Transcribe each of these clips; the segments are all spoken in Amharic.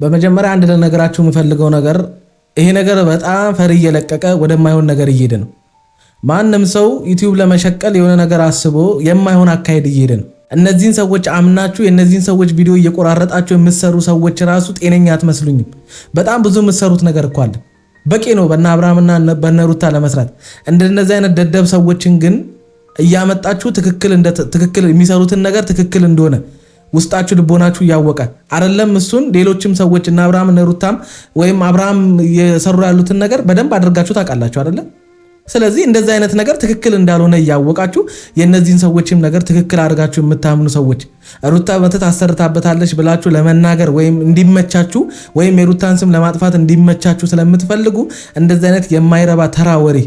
በመጀመሪያ አንድ ለነገራችሁ የምፈልገው ነገር ይሄ ነገር በጣም ፈር እየለቀቀ ወደማይሆን ነገር እየሄደ ነው። ማንም ሰው ዩቲዩብ ለመሸቀል የሆነ ነገር አስቦ የማይሆን አካሄድ እየሄደ ነው። እነዚህን ሰዎች አምናችሁ የእነዚህን ሰዎች ቪዲዮ እየቆራረጣችሁ የምትሰሩ ሰዎች ራሱ ጤነኛ አትመስሉኝም። በጣም ብዙ የምትሰሩት ነገር እኮ አለ። በቂ ነው በእነ አብርሃምና በእነ ሩታ ለመስራት። እንደነዚህ አይነት ደደብ ሰዎችን ግን እያመጣችሁ ትክክል የሚሰሩትን ነገር ትክክል እንደሆነ ውስጣችሁ ልቦናችሁ እያወቀ አይደለም እሱን ሌሎችም ሰዎች እና አብርሃም እና ሩታም ወይም አብርሃም የሰሩ ያሉትን ነገር በደንብ አድርጋችሁ ታውቃላችሁ አይደለም። ስለዚህ እንደዚህ አይነት ነገር ትክክል እንዳልሆነ እያወቃችሁ የነዚህን ሰዎችም ነገር ትክክል አድርጋችሁ የምታምኑ ሰዎች ሩታ መተት አሰርታበታለች ብላችሁ ለመናገር ወይም እንዲመቻችሁ ወይም የሩታን ስም ለማጥፋት እንዲመቻችሁ ስለምትፈልጉ እንደዚህ አይነት የማይረባ ተራ ወሬ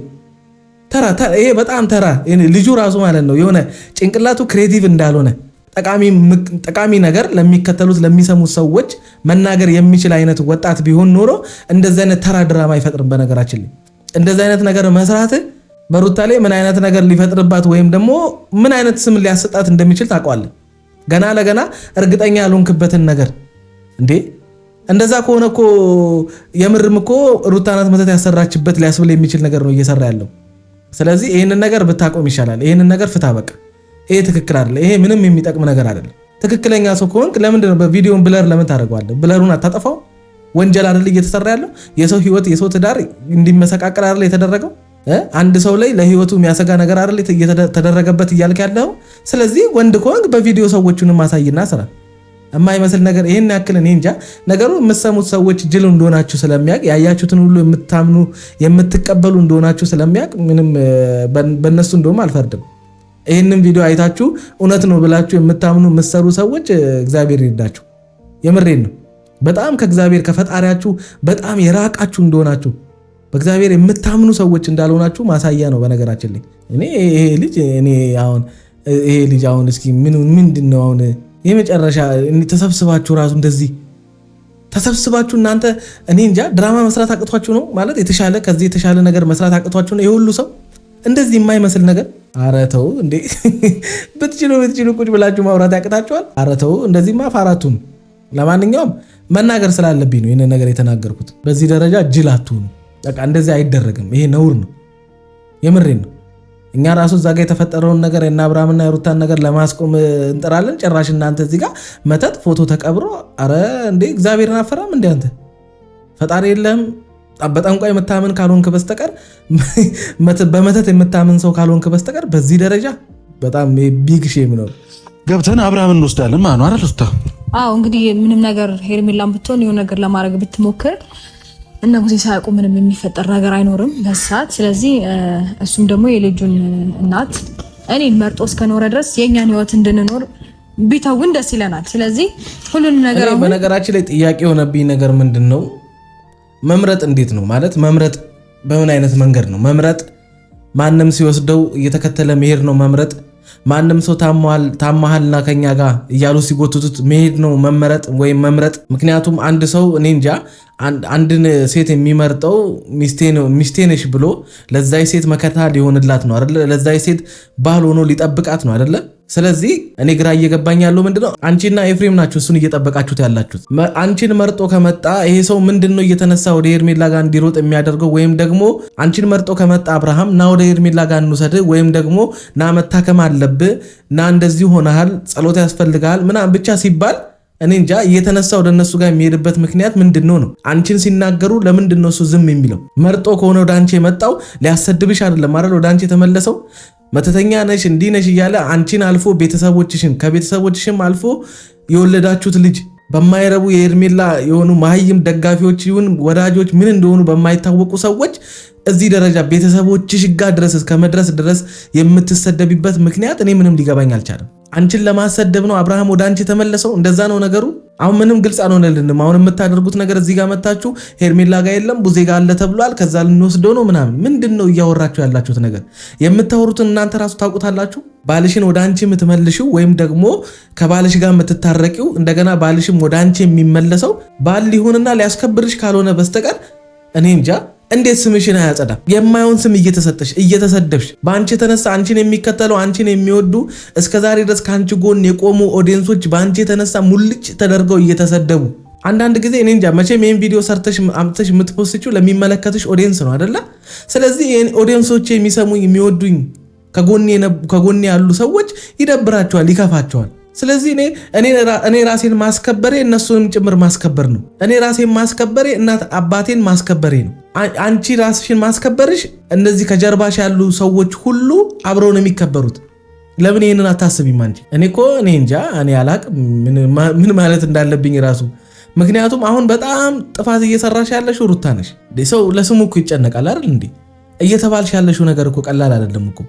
ይሄ በጣም ተራ ልጁ ራሱ ማለት ነው የሆነ ጭንቅላቱ ክሬቲቭ እንዳልሆነ ጠቃሚ ነገር ለሚከተሉት ለሚሰሙት ሰዎች መናገር የሚችል አይነት ወጣት ቢሆን ኖሮ እንደዚህ አይነት ተራ ድራማ አይፈጥርም። በነገራችን ላይ እንደዚህ አይነት ነገር መስራት በሩታ ላይ ምን አይነት ነገር ሊፈጥርባት ወይም ደግሞ ምን አይነት ስም ሊያሰጣት እንደሚችል ታውቀዋለህ። ገና ለገና እርግጠኛ ያልሆንክበትን ነገር እንዴ እንደዛ ከሆነ እኮ የምርም እኮ ሩታ ናት መተት ያሰራችበት ሊያስብል የሚችል ነገር ነው እየሰራ ያለው። ስለዚህ ይሄንን ነገር ብታቆም ይሻላል። ይሄንን ነገር ፍታ በቃ። ይሄ ትክክል አይደለም። ይሄ ምንም የሚጠቅም ነገር አይደለም። ትክክለኛ ሰው ከሆንክ ለምንድን ነው በቪዲዮን ብለር ለምን ታደርገዋለህ? ብለሩን አታጠፋው? ወንጀል አይደል እየተሰራ ያለው? የሰው ህይወት የሰው ትዳር እንዲመሰቃቀል አይደል የተደረገው? አንድ ሰው ላይ ለህይወቱ የሚያሰጋ ነገር አይደል የተደረገበት እያልክ ያለው? ስለዚህ ወንድ ከሆንክ በቪዲዮ ሰዎቹን ማሳይና ስራ የማይመስል ነገር ይሄን ያክል እኔ እንጃ። ነገሩ የምትሰሙት ሰዎች ጅል እንደሆናችሁ ስለሚያውቅ ያያችሁትን ሁሉ የምታምኑ የምትቀበሉ እንደሆናችሁ ስለሚያውቅ ምንም በእነሱ እንደውም አልፈርድም። ይህንን ቪዲዮ አይታችሁ እውነት ነው ብላችሁ የምታምኑ የምትሰሩ ሰዎች እግዚአብሔር ይርዳችሁ። የምሬን ነው። በጣም ከእግዚአብሔር ከፈጣሪያችሁ በጣም የራቃችሁ እንደሆናችሁ በእግዚአብሔር የምታምኑ ሰዎች እንዳልሆናችሁ ማሳያ ነው። በነገራችን ላይ ይሄ ልጅ አሁን እስኪ ምንድነው አሁን የመጨረሻ ተሰብስባችሁ ራሱ እንደዚህ ተሰብስባችሁ እናንተ እኔ እንጃ ድራማ መስራት አቅቷችሁ ነው ማለት ከዚህ የተሻለ ነገር መስራት አቅቷችሁ ነው የሁሉ ሰው እንደዚህ የማይመስል ነገር። ኧረ ተው እንዴ! ብትችሉ ቁጭ ብላችሁ ማውራት ያቅታችኋል። ኧረ ተው እንደዚህማ ፋራቱን። ለማንኛውም መናገር ስላለብኝ ነው ይሄን ነገር የተናገርኩት። በዚህ ደረጃ ጅል አትሁኑ። በቃ እንደዚህ አይደረግም። ይሄ ነውር ነው። የምሬን ነው። እኛ ራሱ እዛ ጋር የተፈጠረውን ነገር እና አብርሃምና የሩታን ነገር ለማስቆም እንጥራለን። ጭራሽ እናንተ እዚህ ጋር መተት ፎቶ ተቀብሮ ኧረ እንዴ! እግዚአብሔርን አፈራም እንዴ አንተ? ፈጣሪ የለህም? በጠንቋይ የምታምን ካልሆንክ በስተቀር በመተት የምታምን ሰው ካልሆንክ በስተቀር በዚህ ደረጃ በጣም ቢግ ሼም ነው። ገብተን አብርሃምን እንወስዳለን ማለት ነው አይደል? ሩታ እንግዲህ ምንም ነገር ሄርሜላን ብትሆን የሆነ ነገር ለማድረግ ብትሞክር እና ሙሴ ሳያውቁ ምንም የሚፈጠር ነገር አይኖርም በሰዓት። ስለዚህ እሱም ደግሞ የልጁን እናት እኔን መርጦ እስከኖረ ድረስ የኛን ህይወት እንድንኖር ቢተውን ደስ ይለናል። ስለዚህ ሁሉንም ነገር በነገራችን ላይ ጥያቄ የሆነብኝ ነገር ምንድነው መምረጥ እንዴት ነው ማለት መምረጥ በምን አይነት መንገድ ነው መምረጥ? ማንም ሲወስደው እየተከተለ መሄድ ነው መምረጥ? ማንም ሰው ታማሃልና ከኛ ጋር እያሉ ሲጎትቱት መሄድ ነው መመረጥ ወይም መምረጥ? ምክንያቱም አንድ ሰው እኔ እንጃ አንድን ሴት የሚመርጠው ሚስቴ ነሽ ብሎ ለዛይ ሴት መከታ ሊሆንላት ነው አይደለ? ለዛይ ሴት ባል ሆኖ ሊጠብቃት ነው አይደለ? ስለዚህ እኔ ግራ እየገባኝ ያለው ምንድነው አንቺና ኤፍሬም ናችሁ እሱን እየጠበቃችሁት ያላችሁት። አንቺን መርጦ ከመጣ ይሄ ሰው ምንድነው እየተነሳ ወደ ሄርሜላ ጋር እንዲሮጥ የሚያደርገው? ወይም ደግሞ አንቺን መርጦ ከመጣ አብርሃም ና ወደ ሄርሜላ ጋር እንውሰድ ወይም ደግሞ ና መታከም አለብህ ና እንደዚህ ሆነሃል ጸሎት ያስፈልጋል ምናምን ብቻ ሲባል እኔ እንጃ እየተነሳ ወደ እነሱ ጋር የሚሄድበት ምክንያት ምንድነው ነው? አንቺን ሲናገሩ ለምንድነው እሱ ዝም የሚለው? መርጦ ከሆነ ወደ አንቺ የመጣው ሊያሰድብሽ አይደለም አይደል? ወደ አንቺ የተመለሰው መተተኛ ነሽ እንዲህ ነሽ እያለ አንቺን አልፎ ቤተሰቦችሽን ከቤተሰቦችሽም አልፎ የወለዳችሁት ልጅ በማይረቡ የሄርሜላ የሆኑ ማህይም ደጋፊዎች ይሁን ወዳጆች ምን እንደሆኑ በማይታወቁ ሰዎች እዚህ ደረጃ ቤተሰቦችሽ ጋር ድረስ እስከመድረስ ድረስ የምትሰደቢበት ምክንያት እኔ ምንም ሊገባኝ አልቻለም። አንቺን ለማሰደብ ነው አብርሃም ወደ አንቺ ተመለሰው? እንደዛ ነው ነገሩ? አሁን ምንም ግልጽ አልሆነልንም። አሁን የምታደርጉት ነገር እዚህ ጋር መታችሁ ሄርሜላ ጋር የለም ቡዜ ጋር አለ ተብሏል ከዛ ልንወስደው ነው ምናምን ምንድነው እያወራችሁ ያላችሁት ነገር? የምታወሩትን እናንተ ራሱ ታውቁታላችሁ። ባልሽን ወደ አንቺ የምትመልሺው ወይም ደግሞ ከባልሽ ጋር የምትታረቂው እንደገና ባልሽም ወደ አንቺ የሚመለሰው ባል ሊሆንና ሊያስከብርሽ ካልሆነ በስተቀር እኔ እንጃ እንዴት ስምሽን አያጸዳም? የማይሆን ስም እየተሰደብሽ በአንቺ የተነሳ አንቺን የሚከተለው አንቺን የሚወዱ እስከዛሬ ድረስ ከአንቺ ጎን የቆሙ ኦዲየንሶች በአንቺ የተነሳ ሙልጭ ተደርገው እየተሰደቡ አንዳንድ ጊዜ እኔ እንጃ መቼም ይሄን ቪዲዮ ሰርተሽ አምጥተሽ የምትፖስቺው ለሚመለከትሽ ኦዲየንስ ነው አይደለ? ስለዚህ ይሄን ኦዲየንሶቼ የሚሰሙኝ የሚወዱኝ ከጎኔ ያሉ ሰዎች ይደብራቸዋል፣ ይከፋቸዋል። ስለዚህ እኔ ራሴን ማስከበሬ እነሱንም ጭምር ማስከበር ነው። እኔ ራሴን ማስከበሬ እናት አባቴን ማስከበሬ ነው። አንቺ ራስሽን ማስከበርሽ እነዚህ ከጀርባሽ ያሉ ሰዎች ሁሉ አብረው ነው የሚከበሩት። ለምን ይሄንን አታስቢም አንቺ? እኔ እንጃ እኔ አላቅም ምን ማለት እንዳለብኝ ራሱ። ምክንያቱም አሁን በጣም ጥፋት እየሰራሽ ያለሽ ሩታ ነሽ። ሰው ለስሙ እኮ ይጨነቃል አይደል እንዴ? እየተባልሽ ያለሽው ነገር እኮ ቀላል አይደለም እኮ።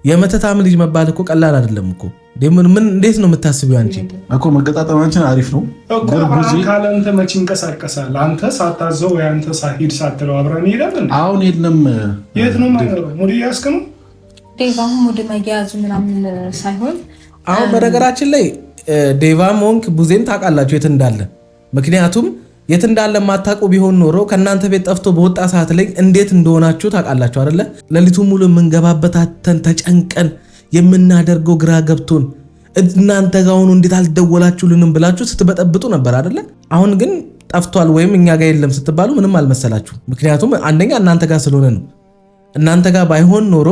የመተታም ልጅ መባል እኮ ቀላል አይደለም እኮ። እንዴት ነው የምታስቢው አንቺ? እኮ መገጣጠማችን አሪፍ ነው እኮ። ካለንተ መቼ እንቀሳቀሳል? አንተ ሳታዘው ወይ አንተ ሳሂድ ሳትለው አብረን ሄዳለን። አሁን የለም። የት ነው ማለት ነው? ሙዲ ያስከም ዴቫም ወደ መያዙ ምናምን ሳይሆን አሁን በነገራችን ላይ ዴቫም ሆንክ ቡዜን ታውቃላችሁ የት እንዳለ። ምክንያቱም የት እንዳለ ማታውቁ ቢሆን ኖሮ ከእናንተ ቤት ጠፍቶ በወጣ ሰዓት ላይ እንዴት እንደሆናችሁ ታውቃላችሁ አይደለ? ሌሊቱ ሙሉ የምንገባበታተን ተጨንቀን የምናደርገው ግራ ገብቶን እናንተ ጋር ሆኖ እንዴት አልደወላችሁልንም ብላችሁ ስትበጠብጡ ነበር አይደለ? አሁን ግን ጠፍቷል ወይም እኛ ጋር የለም ስትባሉ ምንም አልመሰላችሁ። ምክንያቱም አንደኛ እናንተ ጋር ስለሆነ ነው። እናንተ ጋር ባይሆን ኖሮ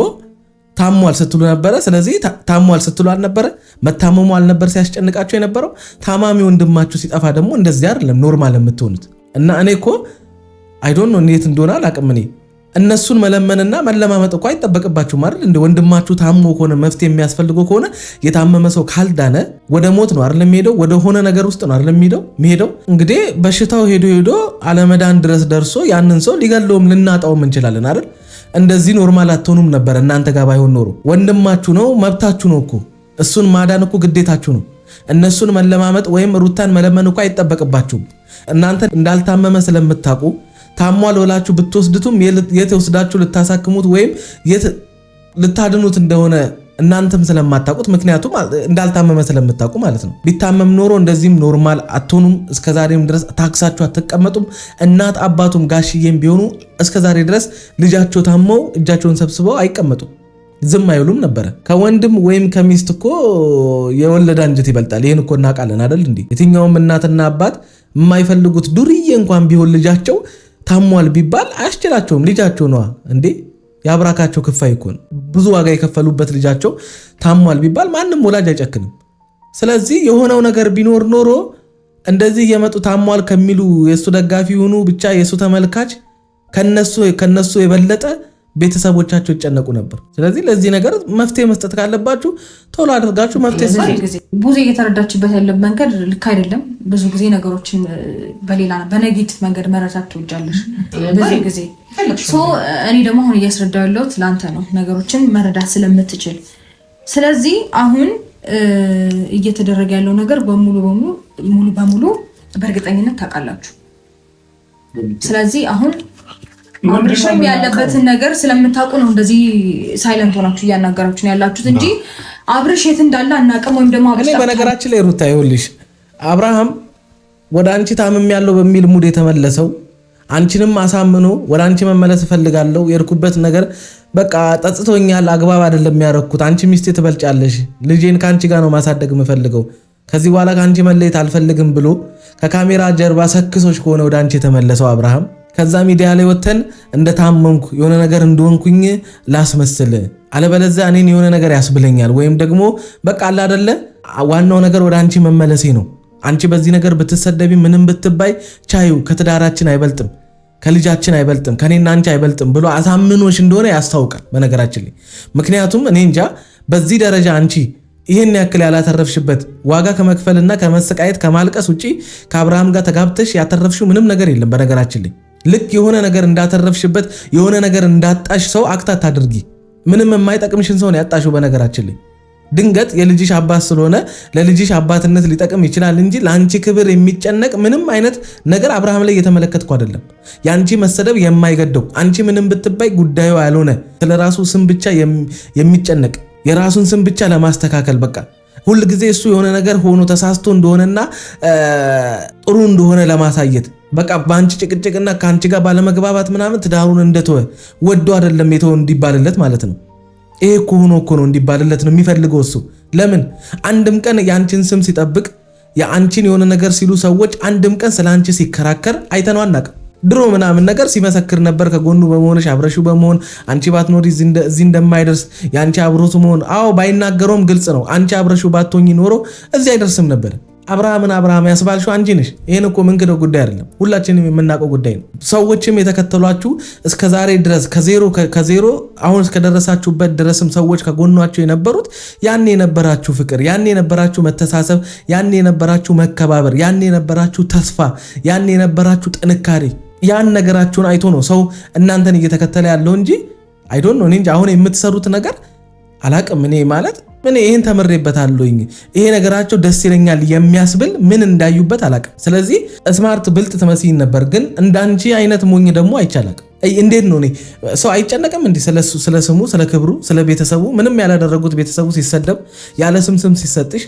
ታሟል ስትሉ ነበረ። ስለዚህ ታሟል ስትሉ አልነበረ? መታመሙ አልነበር ሲያስጨንቃችሁ የነበረው? ታማሚ ወንድማችሁ ሲጠፋ ደግሞ እንደዚህ አይደለም ኖርማል የምትሆኑት። እና እኔ እኮ አይ ዶንት ኖ እንዴት እንደሆነ አላቅም። እኔ እነሱን መለመንና መለማመጥ እኮ አይጠበቅባችሁም አይደል? እንደ ወንድማችሁ ታሞ ከሆነ መፍትሄ የሚያስፈልገው ከሆነ የታመመ ሰው ካልዳነ ወደ ሞት ነው አይደል የሚሄደው? ወደ ሆነ ነገር ውስጥ ነው አይደል የሚሄደው? እንግዲህ በሽታው ሄዶ አለመዳን ድረስ ደርሶ ያንን ሰው ሊገለውም ልናጣውም እንችላለን አይደል? እንደዚህ ኖርማል አትሆኑም ነበር እናንተ ጋር ባይሆን ኖሮ። ወንድማችሁ ነው፣ መብታችሁ ነው እኮ። እሱን ማዳን እኮ ግዴታችሁ ነው። እነሱን መለማመጥ ወይም ሩታን መለመን እኮ አይጠበቅባችሁም። እናንተ እንዳልታመመ ስለምታውቁ ታሟል ብላችሁ ብትወስዱትም የት ወስዳችሁ ልታሳክሙት ወይም የት ልታድኑት እንደሆነ እናንተም ስለማታውቁት፣ ምክንያቱም እንዳልታመመ ስለምታውቁ ማለት ነው። ቢታመም ኖሮ እንደዚህም ኖርማል አትሆኑም። እስከዛሬም ድረስ ታክሳችሁ አትቀመጡም። እናት አባቱም ጋሽዬም ቢሆኑ እስከዛሬ ድረስ ልጃቸው ታመው እጃቸውን ሰብስበው አይቀመጡም፣ ዝም አይሉም ነበረ። ከወንድም ወይም ከሚስት እኮ የወለደ አንጀት ይበልጣል። ይህን እኮ እናውቃለን አይደል እንዴ? የትኛውም እናትና አባት የማይፈልጉት ዱርዬ እንኳን ቢሆን ልጃቸው ታሟል ቢባል አያስችላቸውም። ልጃቸው ነዋ እንዴ? የአብራካቸው ክፋይ እኮ ነው። ብዙ ዋጋ የከፈሉበት ልጃቸው ታሟል ቢባል ማንም ወላጅ አይጨክንም። ስለዚህ የሆነው ነገር ቢኖር ኖሮ እንደዚህ እየመጡ ታሟል ከሚሉ የሱ ደጋፊ ሆኑ ብቻ የሱ ተመልካች ከነሱ የበለጠ ቤተሰቦቻቸው ይጨነቁ ነበር። ስለዚህ ለዚህ ነገር መፍትሄ መስጠት ካለባችሁ ቶሎ አድርጋችሁ መፍትሄ ስጡ። ብዙ እየተረዳችበት ያለ መንገድ ልክ አይደለም። ብዙ ጊዜ ነገሮችን በኔጌቲቭ መንገድ መረዳት ትወጃለሽ ብዙ ጊዜ። እኔ ደግሞ አሁን እያስረዳሁ ያለሁት ለአንተ ነው፣ ነገሮችን መረዳት ስለምትችል። ስለዚህ አሁን እየተደረገ ያለው ነገር ሙሉ በሙሉ በእርግጠኝነት ታውቃላችሁ። ስለዚህ አሁን አብርሽም ያለበትን ነገር ስለምታውቁ ነው እንደዚህ ሳይለንት ሆናችሁ እያናገራችሁ ያላችሁት እንጂ አብርሽ የት እንዳለ አናውቅም። ወይም ደግሞ እኔ በነገራችን ላይ ሩታ ይኸውልሽ፣ አብርሃም ወደ አንቺ ታምም ያለው በሚል ሙድ የተመለሰው አንቺንም አሳምኖ ወደ አንቺ መመለስ እፈልጋለሁ፣ የርኩበት ነገር በቃ ጠጽቶኛል፣ አግባብ አይደለም ያረኩት፣ አንቺ ሚስቴ ትበልጫለሽ፣ ልጄን ከአንቺ ጋር ነው ማሳደግ የምፈልገው፣ ከዚህ በኋላ ከአንቺ መለየት አልፈልግም ብሎ ከካሜራ ጀርባ ሰክሶች ከሆነ ወደ አንቺ የተመለሰው አብርሃም ከዛ ሚዲያ ላይ ወተን እንደታመምኩ የሆነ ነገር እንደሆንኩኝ ላስመስል፣ አለበለዚያ እኔን የሆነ ነገር ያስብለኛል፣ ወይም ደግሞ በቃ አለ አይደለ ዋናው ነገር ወደ አንቺ መመለሴ ነው፣ አንቺ በዚህ ነገር ብትሰደቢ ምንም ብትባይ ቻዩ ከትዳራችን አይበልጥም፣ ከልጃችን አይበልጥም፣ ከኔና አንቺ አይበልጥም ብሎ አሳምኖሽ እንደሆነ ያስታውቃል በነገራችን ላይ። ምክንያቱም እኔ እንጃ በዚህ ደረጃ አንቺ ይህን ያክል ያላተረፍሽበት ዋጋ ከመክፈልና ከመሰቃየት ከማልቀስ ውጪ ከአብርሃም ጋር ተጋብተሽ ያተረፍሽው ምንም ነገር የለም በነገራችን ላይ። ልክ የሆነ ነገር እንዳተረፍሽበት የሆነ ነገር እንዳጣሽ ሰው አክታት አድርጊ። ምንም የማይጠቅምሽን ሰው ነው ያጣሽው በነገራችን ላይ። ድንገት የልጅሽ አባት ስለሆነ ለልጅሽ አባትነት ሊጠቅም ይችላል እንጂ ለአንቺ ክብር የሚጨነቅ ምንም አይነት ነገር አብርሃም ላይ እየተመለከትኩ አይደለም። የአንቺ መሰደብ የማይገደው አንቺ ምንም ብትባይ ጉዳዩ ያልሆነ ስለራሱ ስም ብቻ የሚጨነቅ የራሱን ስም ብቻ ለማስተካከል በቃ ሁል ጊዜ እሱ የሆነ ነገር ሆኖ ተሳስቶ እንደሆነና ጥሩ እንደሆነ ለማሳየት በቃ በአንቺ ጭቅጭቅና ከአንቺ ጋር ባለመግባባት ምናምን ትዳሩን እንደተወ ወዶ አይደለም የተወ እንዲባልለት ማለት ነው። ይሄ እኮ ሆኖ እኮ ነው እንዲባልለት ነው የሚፈልገው እሱ። ለምን አንድም ቀን የአንቺን ስም ሲጠብቅ የአንቺን የሆነ ነገር ሲሉ ሰዎች አንድም ቀን ስለ አንቺ ሲከራከር አይተነው አናውቅም። ድሮ ምናምን ነገር ሲመሰክር ነበር ከጎኑ በመሆንሽ አብረሹ በመሆን አንቺ ባትኖሪ እዚህ እንደማይደርስ ያንቺ አብሮቱ መሆን። አዎ ባይናገረውም ግልጽ ነው። አንቺ አብረሹ ባትሆኚ ኖሮ እዚህ አይደርስም ነበር። አብርሃም ያስባልሽው አንቺ ነሽ። ይሄን እኮ ምንክደው ጉዳይ አይደለም፣ ሁላችንም የምናውቀው ጉዳይ ነው። ሰዎችም የተከተሏችሁ እስከ ዛሬ ድረስ ከዜሮ አሁን እስከደረሳችሁበት ድረስም ሰዎች ከጎኗችሁ የነበሩት ያኔ የነበራችሁ ፍቅር፣ ያኔ የነበራችሁ መተሳሰብ፣ ያኔ የነበራችሁ መከባበር፣ ያኔ የነበራችሁ ተስፋ፣ ያኔ የነበራችሁ ጥንካሬ፣ ያን ነገራችሁን አይቶ ነው ሰው እናንተን እየተከተለ ያለው እንጂ አይዶን ነው እንጂ አሁን የምትሰሩት ነገር አላቅም። እኔ ማለት ምን ይሄን ተመሬበታለሁኝ ይሄ ነገራቸው ደስ ይለኛል የሚያስብል ምን እንዳዩበት አላቅም። ስለዚህ ስማርት ብልጥ ትመስይን ነበር፣ ግን እንዳንቺ አይነት ሞኝ ደግሞ አይቻላቅም። እንዴት ነው ሰው አይጨነቅም እንዴ ስለ ስሙ፣ ስለ ክብሩ፣ ስለ ቤተሰቡ ምንም ያላደረጉት ቤተሰቡ ሲሰደብ ያለ ስም ሲሰጥሽ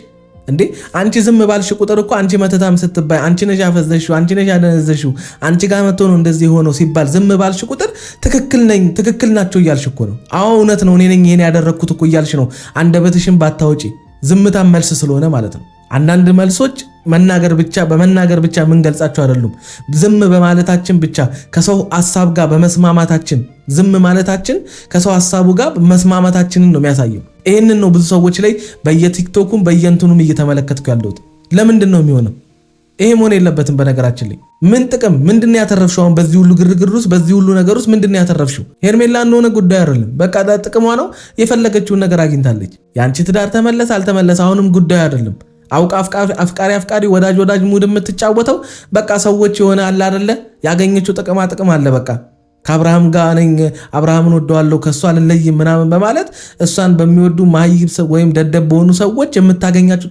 እንዴ አንቺ ዝም ባልሽ ቁጥር እኮ አንቺ መተታም ስትባይ አንቺ ነሽ ያፈዘሽው፣ አንቺ ነሽ ያደነዘሽው፣ አንቺ ጋር መጥቶ ነው እንደዚህ ሆኖ ሲባል ዝም ባልሽ ቁጥር ትክክል ናቸው እያልሽ እኮ ነው። አዎ እውነት ነው እኔ ነኝ ይሄን ያደረኩት እኮ እያልሽ ነው። አንደበትሽን ባታውጪ ዝምታ መልስ ስለሆነ ማለት ነው። አንዳንድ መልሶች በመናገር ብቻ የምንገልጻቸው አይደሉም። ዝም በማለታችን ብቻ ከሰው ሐሳብ ጋር በመስማማታችን ዝም ማለታችን ከሰው ሐሳቡ ጋር መስማማታችንን ነው የሚያሳየው። ይሄንን ነው ብዙ ሰዎች ላይ በየቲክቶኩም በየንቱንም እየተመለከትኩ ያለሁት። ለምንድን ነው የሚሆነው? ይሄ መሆን የለበትም። በነገራችን ላይ ምን ጥቅም ምንድነው ያተረፍሽው? አሁን በዚህ ሁሉ ግርግር ውስጥ በዚህ ሁሉ ነገር ውስጥ ምንድነው ያተረፍሽው? ሄርሜላ እንደሆነ ጉዳይ አይደለም። በቃ ጥቅሟ ነው። የፈለገችውን ነገር አግኝታለች። ያንቺ ትዳር ተመለሰ አልተመለሰ አሁንም ጉዳይ አይደለም። አውቃ አፍቃሪ ወዳጅ ሙድ የምትጫወተው በቃ ሰዎች የሆነ አለ አይደለ ያገኘችው ጥቅም አለ። በቃ ከአብርሃም ጋር ነኝ አብርሃምን ወደዋለሁ ከሷ አልለይም ምናምን በማለት እሷን በሚወዱ ማይብ ወይም ደደብ በሆኑ ሰዎች የምታገኛቸው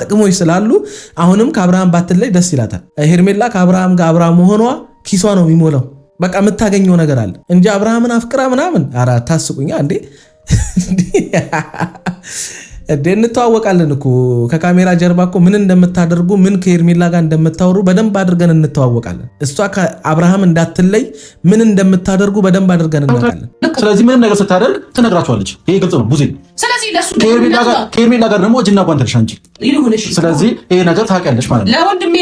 ጥቅሞች ስላሉ አሁንም ከአብርሃም ባትለይ ደስ ይላታል። ሄርሜላ ከአብርሃም ጋር አብርሃም መሆኗ ኪሷ ነው የሚሞላው። በቃ የምታገኘው ነገር አለ እንጂ አብርሃምን አፍቅራ ምናምን ኧረ ታስቁኛ እንዴ እንተዋወቃለን እኮ ከካሜራ ጀርባ እኮ ምን እንደምታደርጉ ምን ከሄርሜላ ጋር እንደምታወሩ በደንብ አድርገን እንተዋወቃለን። እሷ ከአብርሃም እንዳትለይ ምን እንደምታደርጉ በደንብ አድርገን እናውቃለን። ስለዚህ ምንም ነገር ስታደርግ ትነግራቸዋለች። ይሄ ግልጽ ነው ቡዜ። ስለዚህ ለሱ ከሄርሜላ ጋር ደግሞ እጅና ጓንት ነሽ አንቺ። ስለዚህ ይሄ ነገር ታውቂያለሽ ማለት ነው። ለወንድሜ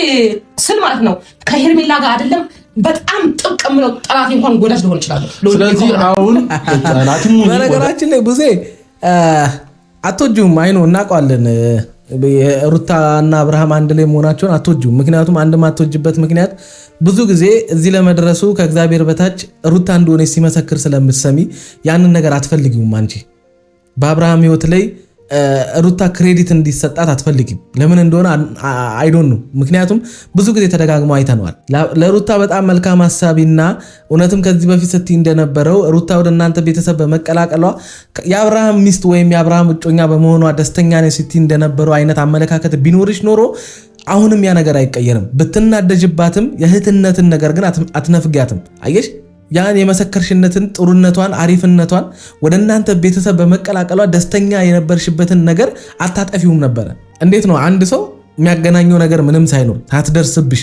ስል ማለት ነው ከሄርሜላ ጋር አይደለም በጣም ጥብቅ ምለው ጠላት እንኳን ጎዳሽ ሊሆን ይችላል። ስለዚህ አሁን ጠላትም በነገራችን ላይ ቡዜ አትወጂውም። አይኖ እናውቀዋለን። ሩታ እና አብርሃም አንድ ላይ መሆናቸውን አትወጂውም። ምክንያቱም አንድም አትወጂበት ምክንያት ብዙ ጊዜ እዚህ ለመድረሱ ከእግዚአብሔር በታች ሩታ እንደሆነ ሲመሰክር ስለምትሰሚ ያንን ነገር አትፈልጊውም። አንቺ በአብርሃም ሕይወት ላይ ሩታ ክሬዲት እንዲሰጣት አትፈልጊም። ለምን እንደሆነ አይዶን ነው። ምክንያቱም ብዙ ጊዜ ተደጋግሞ አይተነዋል። ለሩታ በጣም መልካም ሐሳቢና እውነትም ከዚህ በፊት ስትይ እንደነበረው ሩታ ወደ እናንተ ቤተሰብ በመቀላቀሏ የአብርሃም ሚስት ወይም የአብርሃም እጮኛ በመሆኗ ደስተኛ ነኝ ስትይ እንደነበረው አይነት አመለካከት ቢኖርሽ ኖሮ አሁንም ያ ነገር አይቀየርም። ብትናደጅባትም የእህትነትን ነገር ግን አትነፍጊያትም። አየሽ ያን የመሰከርሽነትን ጥሩነቷን አሪፍነቷን ወደ እናንተ ቤተሰብ በመቀላቀሏ ደስተኛ የነበርሽበትን ነገር አታጠፊውም ነበረ። እንዴት ነው አንድ ሰው የሚያገናኘው ነገር ምንም ሳይኖር ታትደርስብሽ?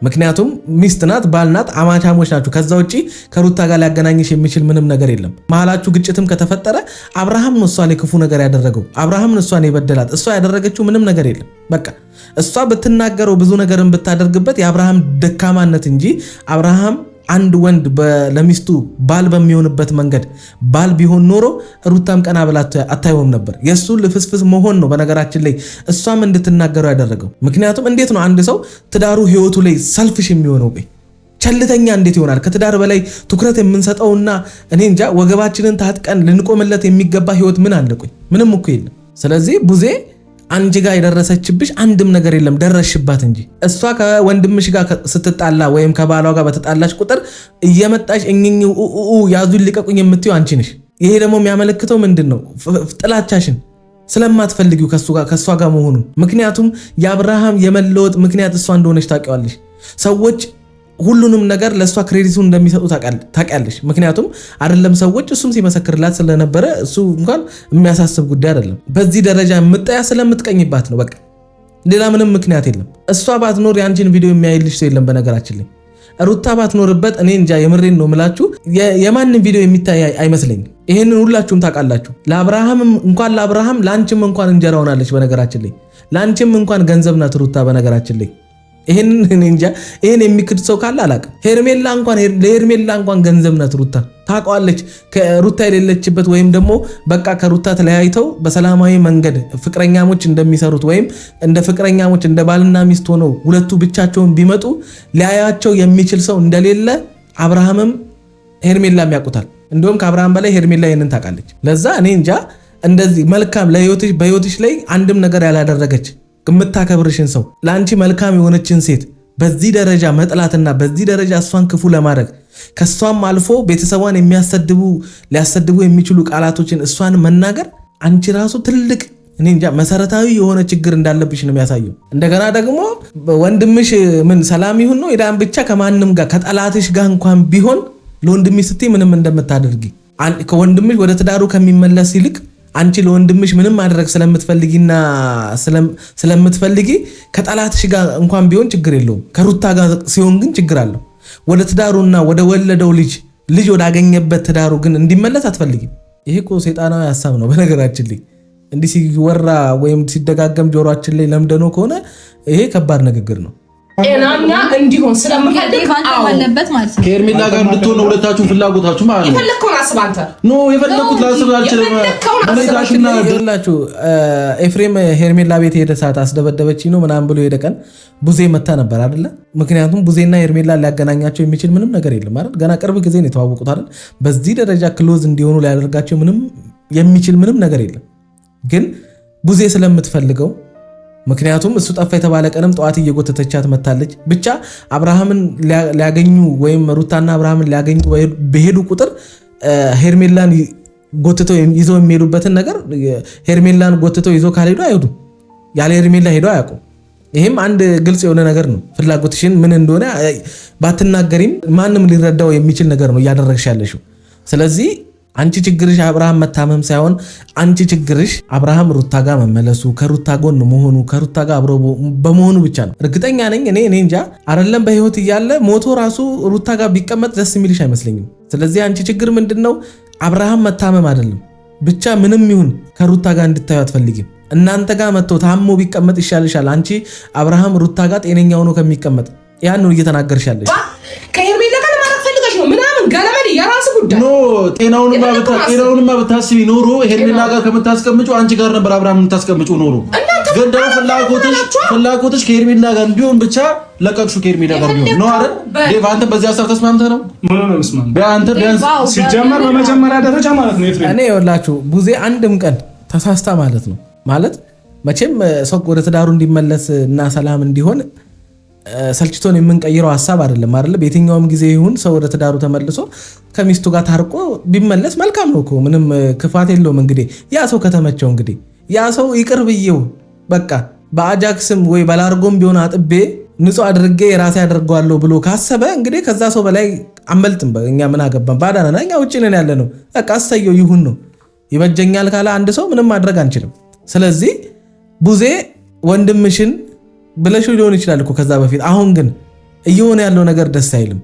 ምክንያቱም ሚስት ናት፣ ባል ናት፣ አማቻሞች ናችሁ። ከዛ ውጪ ከሩታ ጋር ሊያገናኝሽ የሚችል ምንም ነገር የለም። መሀላችሁ ግጭትም ከተፈጠረ አብርሃም ነው እሷ ላይ ክፉ ነገር ያደረገው፣ አብርሃም ነው እሷን የበደላት። እሷ ያደረገችው ምንም ነገር የለም። በቃ እሷ ብትናገረው ብዙ ነገርን ብታደርግበት የአብርሃም ደካማነት እንጂ አብርሃም አንድ ወንድ ለሚስቱ ባል በሚሆንበት መንገድ ባል ቢሆን ኖሮ ሩታም ቀና ብላ አታየውም ነበር። የሱ ልፍስፍስ መሆን ነው በነገራችን ላይ እሷም እንድትናገረው ያደረገው። ምክንያቱም እንዴት ነው አንድ ሰው ትዳሩ ህይወቱ ላይ ሰልፍሽ የሚሆነው? ቸልተኛ እንዴት ይሆናል? ከትዳር በላይ ትኩረት የምንሰጠውና እኔ እንጃ ወገባችንን ታጥቀን ልንቆምለት የሚገባ ህይወት ምን አለ? ምንም እኮ የለም። ስለዚህ ቡዜ አንቺ ጋር የደረሰችብሽ አንድም ነገር የለም፣ ደረስሽባት እንጂ። እሷ ከወንድምሽ ጋር ስትጣላ ወይም ከባሏ ጋር በተጣላሽ ቁጥር እየመጣሽ እኝኝ ያዙን ሊቀቁኝ የምትዩ አንቺ ነሽ። ይሄ ደግሞ የሚያመለክተው ምንድን ነው? ጥላቻሽን ስለማትፈልጊው ከእሷ ጋር መሆኑን። ምክንያቱም የአብርሃም የመለወጥ ምክንያት እሷ እንደሆነች ታውቂዋለሽ። ሰዎች ሁሉንም ነገር ለእሷ ክሬዲቱን እንደሚሰጡ ታውቂያለሽ። ምክንያቱም አይደለም ሰዎች እሱም ሲመሰክርላት ስለነበረ እሱ እንኳን የሚያሳስብ ጉዳይ አይደለም። በዚህ ደረጃ የምጠያ ስለምትቀኝባት ነው። በቃ ሌላ ምንም ምክንያት የለም። እሷ ባትኖር የአንቺን ቪዲዮ የሚያይልሽ ሰው የለም። በነገራችን ላይ ሩታ ባትኖርበት እኔ እንጃ የምሬን ነው የምላችሁ የማንም ቪዲዮ የሚታይ አይመስለኝም። ይሄንን ሁላችሁም ታውቃላችሁ። ለአብርሃም እንኳን ለአብርሃም ለአንቺም እንኳን እንጀራ ሆናለች። በነገራችን ላይ ላንቺም እንኳን ገንዘብ ናት ሩታ በነገራችን ላይ ይሄን እንጃ ይሄን የሚክድ ሰው ካለ አላውቅም። ሄርሜላ እንኳን ገንዘብ ናት ሩታ ታውቃለች። ከሩታ የሌለችበት ወይም ደግሞ በቃ ከሩታ ተለያይተው በሰላማዊ መንገድ ፍቅረኛሞች እንደሚሰሩት ወይም እንደ ፍቅረኛሞች እንደ ባልና ሚስት ሆነው ሁለቱ ብቻቸውን ቢመጡ ሊያያቸው የሚችል ሰው እንደሌለ አብርሃምም ሄርሜላም ያውቁታል። እንደውም ከአብርሃም በላይ ሄርሜላ ይሄንን ታውቃለች። ለዛ እኔ እንጃ እንደዚህ መልካም በህይወትሽ ላይ አንድም ነገር ያላደረገች የምታከብርሽን ሰው ለአንቺ መልካም የሆነችን ሴት በዚህ ደረጃ መጥላትና በዚህ ደረጃ እሷን ክፉ ለማድረግ ከሷም አልፎ ቤተሰቧን ሊያሰድቡ የሚችሉ ቃላቶችን እሷን መናገር አንቺ ራሱ ትልቅ እኔ እንጃ መሰረታዊ የሆነ ችግር እንዳለብሽ ነው የሚያሳየው። እንደገና ደግሞ ወንድምሽ ምን ሰላም ይሁን ነው ኢዳን ብቻ ከማንም ጋር ከጠላትሽ ጋር እንኳን ቢሆን ለወንድምሽ ስትይ ምንም እንደምታደርጊ ከወንድምሽ ወደ ትዳሩ ከሚመለስ ይልቅ አንቺ ለወንድምሽ ምንም ማድረግ ስለምትፈልጊና ስለምትፈልጊ ከጠላትሽ ጋር እንኳን ቢሆን ችግር የለውም። ከሩታ ጋር ሲሆን ግን ችግር አለው። ወደ ትዳሩና ወደ ወለደው ልጅ ወዳገኘበት ትዳሩ ግን እንዲመለስ አትፈልጊም። ይሄ እኮ ሰይጣናዊ ሐሳብ ነው በነገራችን ላይ እንዲህ ሲወራ ወይም ሲደጋገም ጆሮአችን ላይ ለምደነው ከሆነ ይሄ ከባድ ንግግር ነው። ጤናኛ እንዲሆን ስለምፈልግ አለበት ማለት ነው። ከሄርሜላ ጋር እንድትሆን ሁለታችሁ ፍላጎታችሁ ማለት ነው። የፈለግከውን አስብ አንተ። ኖ የፈለግኩት ላስብ አልችልም። ሁኔታችሁና ደላችሁ ኤፍሬም ሄርሜላ ቤት ሄደ ሰዓት አስደበደበችኝ ነው ምናምን ብሎ ሄደ ቀን ቡዜ መታ ነበር አይደለ? ምክንያቱም ቡዜና ሄርሜላ ሊያገናኛቸው የሚችል ምንም ነገር የለም አይደል? ገና ቅርብ ጊዜ ነው የተዋወቁት አይደል? በዚህ ደረጃ ክሎዝ እንዲሆኑ ሊያደርጋቸው ምንም የሚችል ምንም ነገር የለም። ግን ቡዜ ስለምትፈልገው ምክንያቱም እሱ ጠፋ የተባለ ቀንም ጠዋት እየጎተተቻት መታለች። ብቻ አብርሃምን ሊያገኙ ወይም ሩታና አብርሃምን ሊያገኙ በሄዱ ቁጥር ሄርሜላን ጎትተው ይዘው የሚሄዱበትን ነገር ሄርሜላን ጎትተው ይዘው ካልሄዱ አይሄዱም። ያለ ሄርሜላ ሄደው አያውቁም። ይሄም አንድ ግልጽ የሆነ ነገር ነው። ፍላጎትሽን ምን እንደሆነ ባትናገሪም ማንም ሊረዳው የሚችል ነገር ነው እያደረግሽ ያለሽው። ስለዚህ አንቺ ችግርሽ አብርሃም መታመም ሳይሆን አንቺ ችግርሽ አብርሃም ሩታ ጋር መመለሱ፣ ከሩታ ጎን መሆኑ፣ ከሩታ ጋር አብሮ በመሆኑ ብቻ ነው። እርግጠኛ ነኝ እኔ እንጃ አይደለም በህይወት እያለ ሞቶ ራሱ ሩታ ጋር ቢቀመጥ ደስ የሚልሽ አይመስለኝም። ስለዚህ አንቺ ችግር ምንድነው? አብርሃም መታመም አይደለም ብቻ ምንም ይሁን ከሩታ ጋር እንድታዩ አትፈልጊም። እናንተ ጋር መጥቶ ታሞ ቢቀመጥ ይሻልሻል አንቺ አብርሃም ሩታ ጋር ጤነኛ ሆኖ ከሚቀመጥ። ያን ነው እየተናገርሽ ያለሽ። ከሄርሜላ ጋር ለማለት ፈልገሽ ነው ምናምን ገለመድ የራስ ጉዳይ ኖ ጤናውንማ ብታስቢ ኖሮ ሄርሜላ ጋር ከምታስቀምጪው አንቺ ጋር ነበር አብርሃም የምታስቀምጪው ኖሮ። ግን ደግሞ ፍላጎትሽ ከሄርሜላ ጋር እንዲሆን ብቻ ለቀቅሹ ከሄርሜላ ጋር ቢሆን ነው አይደል? ዴቭ አንተ በዚህ ሀሳብ ተስማምተህ ነው? ምን ነው መስማም በአንተ ቢያንስ ሲጀመር በመጀመሪያ ደረጃ ማለት ነው ኤፍሬም እኔ ይኸውላችሁ ቡዜ አንድም ቀን ተሳስታ ማለት ነው ማለት መቼም ሰው ወደ ትዳሩ እንዲመለስ እና ሰላም እንዲሆን ሰልችቶን የምንቀይረው ሐሳብ አይደለም አይደል? በየትኛውም ጊዜ ይሁን ሰው ወደ ትዳሩ ተመልሶ ከሚስቱ ጋር ታርቆ ቢመለስ መልካም ነው እኮ ምንም ክፋት የለውም። እንግዲህ ያ ሰው ከተመቸው እንግዲህ ያ ሰው ይቅር ብዬው በቃ በአጃክስም ወይ በላርጎም ቢሆን አጥቤ ንጹህ አድርጌ የራሴ አደርገዋለሁ ብሎ ካሰበ እንግዲህ ከዛ ሰው በላይ አንበልጥም። እኛ ምን አገባን? ባዳነና እኛ ውጪ ነን ያለ ነው። በቃ አሰየው ይሁን ነው። ይበጀኛል ካለ አንድ ሰው ምንም ማድረግ አንችልም። ስለዚህ ቡዜ ወንድምሽን ብለሽ ሊሆን ይችላል እኮ ከዛ በፊት። አሁን ግን እየሆነ ያለው ነገር ደስ አይልም።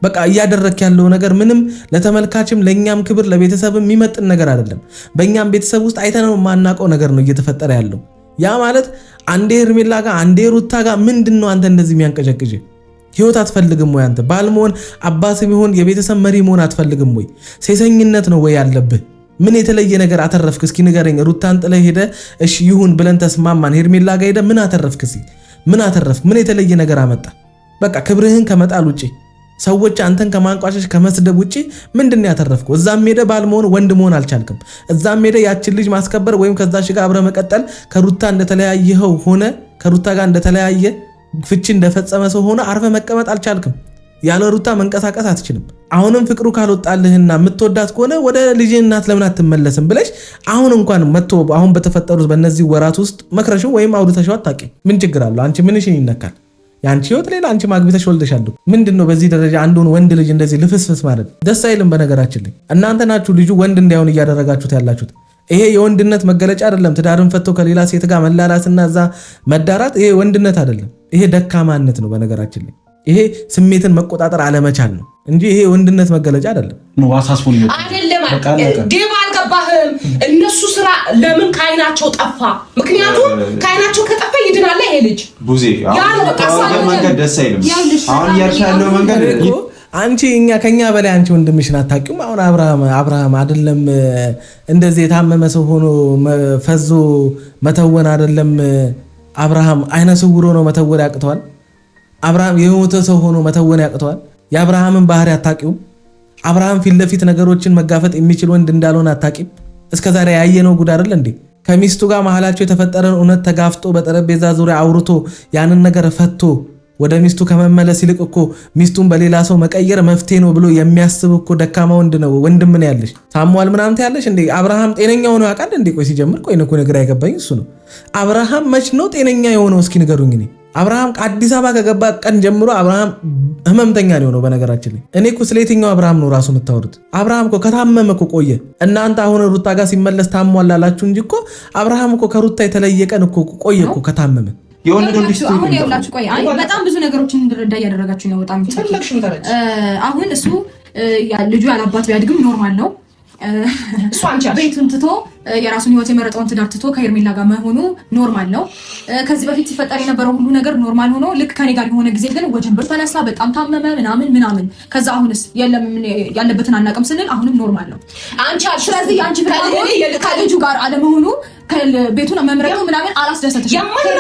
በቃ እያደረክ ያለው ነገር ምንም ለተመልካችም ለኛም ክብር ለቤተሰብም የሚመጥን ነገር አይደለም። በእኛም ቤተሰብ ውስጥ አይተነው የማናውቀው ነገር ነው እየተፈጠረ ያለው። ያ ማለት አንዴ ሄርሜላ ጋር አንዴ ሩታ ጋር ምንድነው አንተ እንደዚህ የሚያንቀጨቅጭ? ህይወት አትፈልግም ወይ አንተ? ባል መሆን አባትም ይሁን የቤተሰብ መሪ መሆን አትፈልግም ወይ? ሴሰኝነት ነው ወይ ያለብህ? ምን የተለየ ነገር አተረፍክ? እስኪ ንገረኝ። ሩታን ጥለህ ሄደ እሺ ይሁን ብለን ተስማማን። ሄርሜላ ጋር ሄደ ምን አተረፍክ? እስኪ ምን አተረፍክ? ምን የተለየ ነገር አመጣ? በቃ ክብርህን ከመጣል ውጪ ሰዎች አንተን ከማንቋሸሽ ከመስደብ ውጪ ምንድነው ያተረፍከው? እዛም ሄደ ባል መሆን ወንድ መሆን አልቻልክም። እዛም ሄደ ያችን ልጅ ማስከበር ወይም ከዛሽ ጋር አብረ መቀጠል ከሩታ እንደተለያየኸው ሆነ ከሩታ ጋር እንደተለያየ ፍቺ እንደፈጸመ ሰው ሆነ አርፈ መቀመጥ አልቻልክም። ያለ ሩታ መንቀሳቀስ አትችልም። አሁንም ፍቅሩ ካልወጣልህና የምትወዳት ከሆነ ወደ ልጅ እናት ለምን አትመለስም ብለሽ አሁን እንኳን መጥቶ አሁን በተፈጠሩት በእነዚህ ወራት ውስጥ መክረሹ ወይም አውርተሽው አታውቂም። ምን ችግር አለው? አንቺ ምንሽን ይነካል? ያንቺ ህይወት ሌላ፣ አንቺ ማግቢተሽ ወልደሻል። ምንድነው በዚህ ደረጃ አንዱን ወንድ ልጅ እንደዚህ ልፍስፍስ ማለት ደስ አይልም። በነገራችን ላይ እናንተ ናችሁ ልጁ ወንድ እንዳይሆን እያደረጋችሁት ያላችሁት። ይሄ የወንድነት መገለጫ አይደለም። ትዳርን ፈቶ ከሌላ ሴት ጋር መላላስና እዛ መዳራት ይሄ ወንድነት አይደለም። ይሄ ደካማነት ነው በነገራችን ላይ። ይሄ ስሜትን መቆጣጠር አለመቻል ነው እንጂ ይሄ ወንድነት መገለጫ አይደለም። ዋሳስፎን አይደለም ዴቭ አልገባህም። እነሱ ስራ ለምን ከአይናቸው ጠፋ? ምክንያቱም ከአይናቸው ከጠፋ ይድናል ይሄ ልጅ ቡዜ መንገድ ደስ አይልም። አሁን ያልሻለው መንገድ አንቺ ከኛ በላይ አንቺ ወንድምሽን አታውቂውም። አሁን አብርሃም አይደለም እንደዚህ የታመመ ሰው ሆኖ ፈዞ መተወን አይደለም አብርሃም አይነ ስውር ሆኖ መተወን ያቅተዋል። አብርሃም የሞተ ሰው ሆኖ መተወን ያቅተዋል። የአብርሃምን ባህሪ አታውቂውም። አብርሃም ፊት ለፊት ነገሮችን መጋፈጥ የሚችል ወንድ እንዳልሆነ አታውቂም። እስከዛሬ ያየነው ጉድ አይደል እንዴ? ከሚስቱ ጋር መሃላቸው የተፈጠረን እውነት ተጋፍጦ በጠረጴዛ ዙሪያ አውርቶ ያንን ነገር ፈቶ ወደ ሚስቱ ከመመለስ ይልቅ እኮ ሚስቱን በሌላ ሰው መቀየር መፍትሄ ነው ብሎ የሚያስብ እኮ ደካማ ወንድ ነው። ወንድም ነው ያለሽ ሳሙኤል ምናምን ታያለሽ እንዴ? አብርሃም ጤነኛ ሆኖ ያውቃል እንዴ? ቆይ ሲጀምር ቆይ ነው ነገር አይገባኝ እሱ ነው። አብርሃም መች ነው ጤነኛ የሆነው? እስኪ ንገሩኝ። እኔ አብርሃም ከአዲስ አበባ ከገባ ቀን ጀምሮ አብርሃም ህመምተኛ ነው የሆነው። በነገራችን ላይ እኔ እኮ ስለ የትኛው አብርሃም ነው ራሱ የምታወሩት? አብርሃም እኮ ከታመመ እኮ ቆየ። እናንተ አሁን ሩታ ጋር ሲመለስ ታሟል አላላችሁ እንጂ እኮ አብርሃም እኮ ከሩታ የተለየ ቀን እኮ ቆየ እኮ ከታመመ። በጣም ብዙ ነገሮችን እንድረዳ እያደረጋችሁ ነው። በጣም አሁን እሱ ልጁ ያላባት ቢያድግም ኖርማል ነው። ቤቱን ትቶ የራሱን ህይወት የመረጠውን ትዳር ትቶ ከሄርሜላ ጋር መሆኑ ኖርማል ነው። ከዚህ በፊት ሲፈጠር የነበረው ሁሉ ነገር ኖርማል ሆኖ ልክ ከኔ ጋር የሆነ ጊዜ ግን ወጀንብር ተነሳ፣ በጣም ታመመ ምናምን። ከዛ አሁንስ የለም ያለበትን አናውቅም ስንል አሁንም ኖርማል ነው። ስለዚህ አንቺ ከልጁ ጋር አለመሆኑ ቤቱን መምረጡ ምናምን አላስደሰተሽ። የማይሆን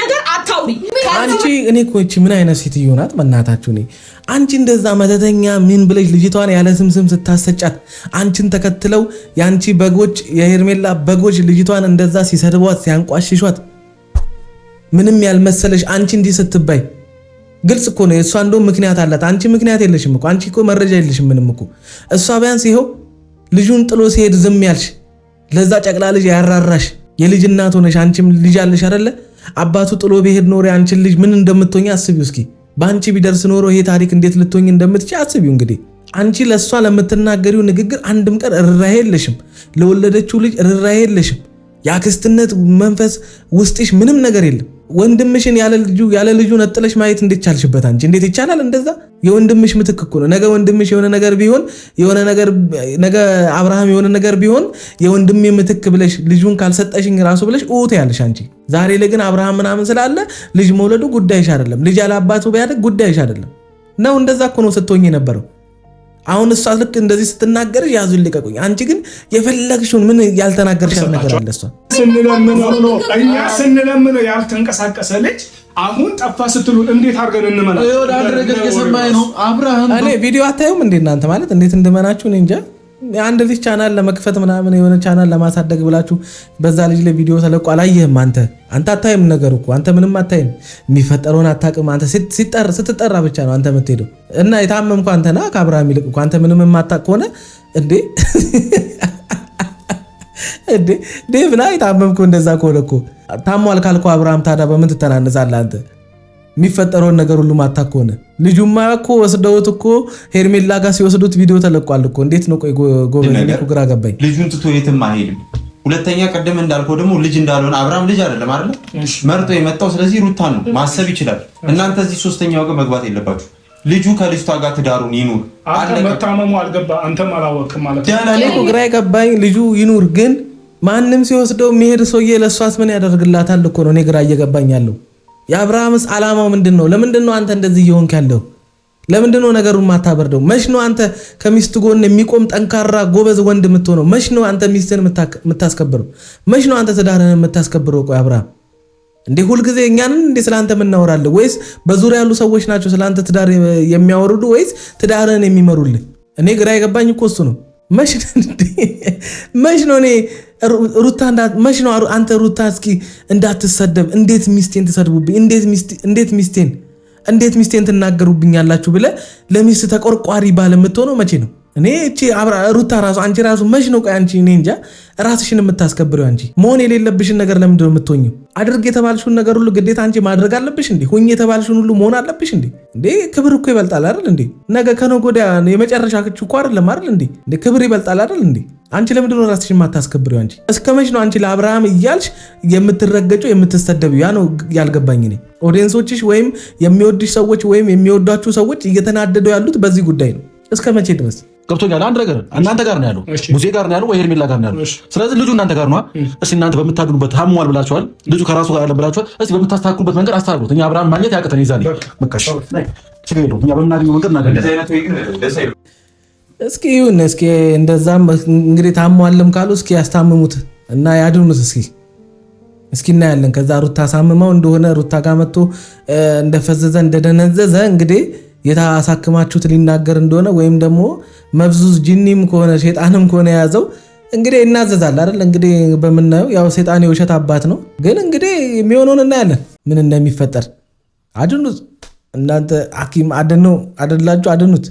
ነገር አታውሪ አንቺ። እኔ እኮ እቺ ምን አይነት ሴትዮ ናት በእናታችሁ? እኔ አንቺ እንደዛ መተተኛ ምን ብለሽ ልጅቷን ያለ ስምስም ስታሰጫት አንቺን ተከትለው የአንቺ በጎች የሄርሜላ በጎች ልጅቷን እንደዛ ሲሰድቧት ሲያንቋሽሿት ምንም ያልመሰለሽ አንቺ እንዲህ ስትባይ ግልጽ እኮ ነው። እሷ እንደውም ምክንያት አላት። አንቺ ምክንያት የለሽም እኮ። አንቺ እኮ መረጃ የለሽም ምንም እኮ። እሷ ቢያንስ ይኸው ልጁን ጥሎ ሲሄድ ዝም ያልሽ ለዛ ጨቅላ ልጅ ያራራሽ የልጅ እናት ሆነሽ አንቺም ልጅ አለሽ አይደለ? አባቱ ጥሎ ቢሄድ ኖሮ አንቺን ልጅ ምን እንደምትሆኝ አስቢው እስኪ። በአንቺ ቢደርስ ኖሮ ይሄ ታሪክ እንዴት ልትሆኝ እንደምትችይ አስቢው እንግዲህ። አንቺ ለሷ ለምትናገሪው ንግግር አንድም ቀን ርህራሄ የለሽም። ለወለደችው ልጅ ርህራሄ የለሽም። የአክስትነት መንፈስ ውስጥሽ ምንም ነገር የለም። ወንድምሽን ያለ ልጁ ነጥለሽ ማየት እንዴት ቻልሽበት? አንቺ እንዴት ይቻላል እንደዛ? የወንድምሽ ምትክ እኮ ነው። ነገ ወንድምሽ የሆነ ነገር ቢሆን ነገ አብርሃም የሆነ ነገር ቢሆን የወንድሜ ምትክ ብለሽ ልጁን ካልሰጠሽኝ ራሱ ብለሽ ኡት ያለሽ አንቺ። ዛሬ ላይ ግን አብርሃም ምናምን ስላለ ልጅ መውለዱ ጉዳይሽ አይደለም። ልጅ ያለ አባቱ ቢያደግ ጉዳይሽ አይደለም ነው። እንደዛ እኮ ነው ስትሆኝ የነበረው። አሁን እሷ ልክ እንደዚህ ስትናገር ያዙን ልቀቁኝ። አንቺ ግን የፈለግሽውን ምን ያልተናገርሻት ነገር አለ? እሷ ስንለምነው ያልተንቀሳቀሰ ልጅ አሁን ጠፋ ስትሉ እንዴት አድርገን እንመና? እኔ ቪዲዮ አታዩም እንዴ እናንተ? ማለት እንዴት እንደመናችሁ እኔ እንጃ። አንድ ልጅ ቻናል ለመክፈት ምናምን የሆነ ቻናል ለማሳደግ ብላችሁ በዛ ልጅ ላይ ቪዲዮ ተለቆ አላየህም? አንተ አታይም ነገር እኮ አንተ ምንም አታይም። የሚፈጠረውን አታውቅም አንተ። ስትጠራ ብቻ ነው አንተ የምትሄደው። እና የታመምኩ አንተና ከአብርሃም ይልቅ እኮ አንተ ምንም የማታውቅ ከሆነ እንዴ ዴቭ ና የታመምኩ እንደዛ ከሆነ እኮ ታሟል ካልኩ አብርሃም ታዲያ በምን ትተናነሳለህ አንተ? የሚፈጠረውን ነገር ሁሉ ማታውቅ ከሆነ ልጁማ እኮ ወስደውት እኮ ሄርሜላ ጋር ሲወስዱት ቪዲዮ ተለቋል እኮ። እንዴት ነው? ቆይ ጎበዝ፣ እኔ እኮ ግራ ገባኝ። ልጁን ትቶ የትም አይሄድም። ሁለተኛ ቀደም እንዳልከው ደግሞ ልጅ እንዳልሆነ አብርሃም ልጅ አይደለም አይደል? መርጦ የመጣው ስለዚህ ሩታን ነው ማሰብ ይችላል። እናንተ እዚህ ሶስተኛው ጋር መግባት የለባችሁ። ልጁ ከልጅቷ ጋር ትዳሩን ይኑር። መታመሙ አልገባ አንተም አላወቅም ማለት ነው። እኔ እኮ ግራ የገባኝ ልጁ ይኑር፣ ግን ማንም ሲወስደው የሚሄድ ሰውዬ ለእሷስ ምን ያደርግላታል እኮ ነው እኔ ግራ እየገባኝ ያለው። የአብርሃምስ ዓላማው ምንድን ነው? ለምንድን ነው አንተ እንደዚህ እየሆንክ ያለው? ለምንድን ነው ነገሩን ማታበርደው? መች ነው አንተ ከሚስት ጎን የሚቆም ጠንካራ ጎበዝ ወንድ የምትሆነው? መች ነው አንተ ሚስትን የምታስከብረው? መች ነው አንተ ትዳርህን የምታስከብረው? ቆይ አብርሃም እንዴ ሁልጊዜ እኛንን እንዴ ስለአንተ የምናወራለን? ወይስ በዙሪያ ያሉ ሰዎች ናቸው ስለአንተ ትዳር የሚያወርዱ ወይስ ትዳርህን የሚመሩልህ? እኔ ግራ የገባኝ እኮ እሱ ነው። መች ነው እኔ ሩታ መች ነው አንተ ሩታ እስኪ እንዳትሰደብ እንዴት ሚስቴን ትሰድቡብኝ? እንዴት ሚስቴን ትናገሩብኛላችሁ ብለህ ለሚስት ተቆርቋሪ ባል የምትሆነው መቼ ነው? እኔ እቺ ሩታ ራሱ አንቺ ራሱ መች ነው? ቆይ አንቺ እኔ እንጃ ራስሽን የምታስከብረው አንቺ መሆን የሌለብሽን ነገር ለምንድን ነው የምትሆኝው? አድርግ የተባልሽውን ነገር ሁሉ ግዴታ አንቺ ማድረግ አለብሽ እንዴ? ሁኝ የተባልሽውን ሁሉ መሆን አለብሽ እንዴ? እንዴ ክብር እኮ ይበልጣል አይደል እንዴ? ነገ ከነገ ወዲያ የመጨረሻ እኮ አይደለም አይደል እንዴ? ክብር ይበልጣል አይደል እንዴ? አንቺ ለምንድን ነው ራስሽን የማታስከብሪው? አንቺ እስከ መች ነው አንቺ ለአብርሃም እያልሽ የምትረገጨው የምትስተደቢው? ያ ነው ያልገባኝ እኔ። ኦዲየንሶችሽ ወይም የሚወድሽ ሰዎች ወይም የሚወዷችሁ ሰዎች እየተናደዱ ያሉት በዚህ ጉዳይ ነው። እስከ መቼ ድረስ? ገብቶኛል። አንድ ነገር እናንተ ጋር ነው ያለው፣ ሙዜ ጋር ነው ያለው፣ ወይ ሄርሜላ ጋር ነው ያለው። ስለዚህ ልጁ እናንተ ጋር ነው። እስኪ እናንተ በምታድኑበት ታሟል ብላችኋል፣ ልጁ ከራሱ ጋር ያለ ብላችኋል። እስኪ በምታስተካክሉበት መንገድ አስተካክሉት። እኛ አብርሃም ማግኘት ያቅተን ይዛል በቃሽ። እኛ በምናገኘው መንገድ እናገኛለን። እስኪ ይሁን። እስኪ እንደዛም እንግዲህ ታሟልም ካሉ እስኪ ያስታምሙት እና ያድኑት። እስኪ እናያለን። ከዛ ሩታ ሳምመው እንደሆነ ሩታ ጋር መጥቶ እንደፈዘዘ እንደደነዘዘ እንግዲህ የታሳክማችሁት ሊናገር እንደሆነ ወይም ደግሞ መብዙዝ ጂኒም ከሆነ ሸይጣንም ከሆነ የያዘው እንግዲህ እናዘዛል አይደል? እንግዲህ በምናየው ያው ሸይጣን የውሸት አባት ነው። ግን እንግዲህ የሚሆነውን እናያለን ምን እንደሚፈጠር። አድኑት እናንተ ሐኪም አድነው አደላችሁ አድኑት።